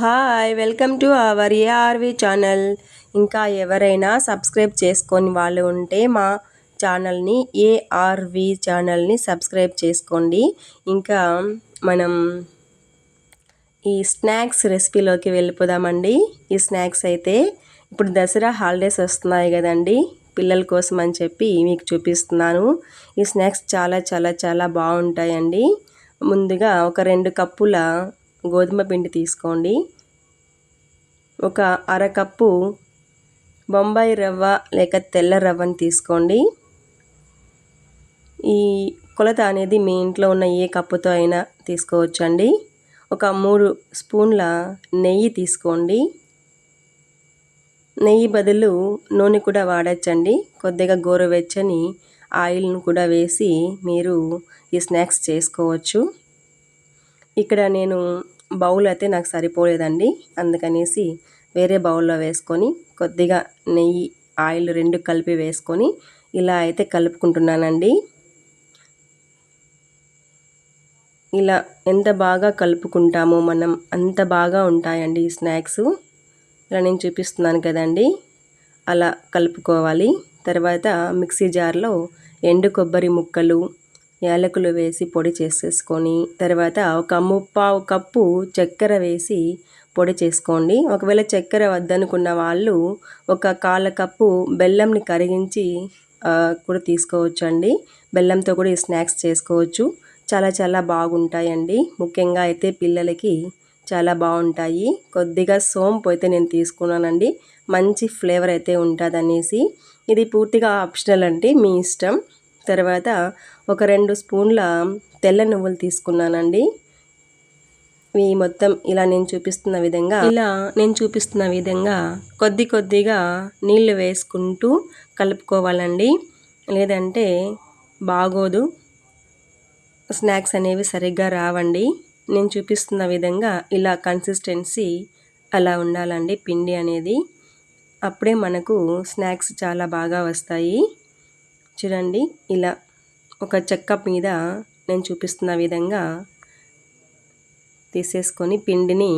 Hi welcome to our ARV channel. ఇంకా ఎవరైనా subscribe చేసుకొని వాళ్ళు ఉంటే మా ఛానల్ని ఏఆర్వి ఛానల్ని సబ్స్క్రైబ్ చేసుకోండి. ఇంకా మనం ఈ స్నాక్స్ రెసిపీలోకి వెళ్ళిపోదామండి. ఈ స్నాక్స్ అయితే ఇప్పుడు దసరా హాలిడేస్ వస్తున్నాయి కదండి, పిల్లల కోసం అని చెప్పి మీకు చూపిస్తున్నాను. ఈ స్నాక్స్ చాలా చాలా చాలా బాగుంటాయండి. ముందుగా ఒక 2 కప్పుల గోధుమ పిండి తీసుకోండి. ఒక అరకప్పు బొంబాయి రవ్వ లేక తెల్ల రవ్వని తీసుకోండి. ఈ కొలత అనేది మీ ఇంట్లో ఉన్న ఏ కప్పుతో అయినా తీసుకోవచ్చండి. ఒక 3 స్పూన్ల నెయ్యి తీసుకోండి. నెయ్యి బదులు నూనె కూడా వాడచ్చండి. కొద్దిగా గోరువెచ్చని ఆయిల్ను కూడా వేసి మీరు ఈ స్నాక్స్ చేసుకోవచ్చు. ఇక్కడ నేను బౌల్ అయితే నాకు సరిపోలేదండి, అందుకనేసి వేరే బౌల్లో వేసుకొని కొద్దిగా నెయ్యి ఆయిల్ 2 కలిపి వేసుకొని ఇలా అయితే కలుపుకుంటున్నానండి. ఇలా ఎంత బాగా కలుపుకుంటామో మనం అంత బాగా ఉంటాయండి ఈ స్నాక్స్. ఇలా నేను చూపిస్తున్నాను కదండి, అలా కలుపుకోవాలి. తర్వాత మిక్సీ జార్లో ఎండు కొబ్బరి ముక్కలు, యాలకులు వేసి పొడి చేసేసుకొని తర్వాత ఒక 3/4 కప్పు చక్కెర వేసి పొడి చేసుకోండి. ఒకవేళ చక్కెర వద్దనుకున్న వాళ్ళు ఒక 1/4 కప్పు బెల్లంని కరిగించి కూడా తీసుకోవచ్చండి. బెల్లంతో కూడా ఈ స్నాక్స్ చేసుకోవచ్చు. చాలా చాలా బాగుంటాయండి. ముఖ్యంగా అయితే పిల్లలకి చాలా బాగుంటాయి. కొద్దిగా సోంపు అయితే నేను తీసుకున్నానండి, మంచి ఫ్లేవర్ అయితే ఉంటుందనేసి. ఇది పూర్తిగా ఆప్షనల్ అండి, మీ ఇష్టం. తర్వాత ఒక 2 స్పూన్ల తెల్ల నువ్వులు తీసుకున్నానండి. ఇవి మొత్తం ఇలా నేను చూపిస్తున్న విధంగా కొద్ది కొద్దిగా నీళ్లు వేసుకుంటూ కలుపుకోవాలండి, లేదంటే బాగోదు, స్నాక్స్ అనేవి సరిగ్గా రావండి. నేను చూపిస్తున్న విధంగా ఇలా కన్సిస్టెన్సీ అలా ఉండాలండి పిండి అనేది. అప్పుడే మనకు స్నాక్స్ చాలా బాగా వస్తాయి. చూడండి, ఇలా ఒక చెక్క మీద నేను చూపిస్తున్న విధంగా తీసేసుకొని పిండిని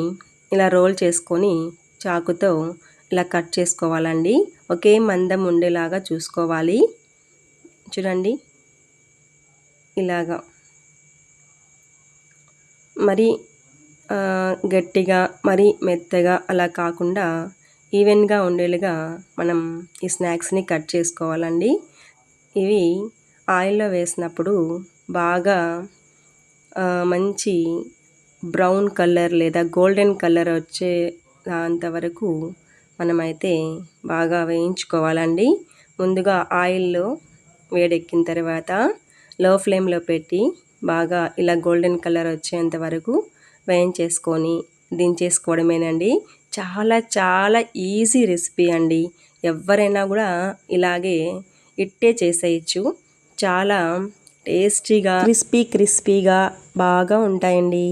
ఇలా రోల్ చేసుకొని చాకుతో ఇలా కట్ చేసుకోవాలండి. ఒకే మందం ఉండేలాగా చూసుకోవాలి. చూడండి, ఇలాగా మరి గట్టిగా మరి మెత్తగా అలా కాకుండా ఈవెన్గా ఉండేలాగా మనం ఈ స్నాక్స్ని కట్ చేసుకోవాలండి. ఇవి ఆయిల్లో వేసినప్పుడు బాగా మంచి బ్రౌన్ కలర్ లేదా గోల్డెన్ కలర్ వచ్చే అంతవరకు మనమైతే బాగా వేయించుకోవాలండి. ముందుగా ఆయిల్లో వేడెక్కిన తర్వాత లో ఫ్లేమ్లో పెట్టి బాగా ఇలా గోల్డెన్ కలర్ వచ్చేంత వరకు వేయించేసుకొని దించేసుకోవడమేనండి. చాలా చాలా ఈజీ రెసిపీ అండి. ఎవరైనా కూడా ఇలాగే ఇట్టే చేసేయచ్చు. చాలా టేస్టీగా క్రిస్పీగా బాగా ఉంటాయండి.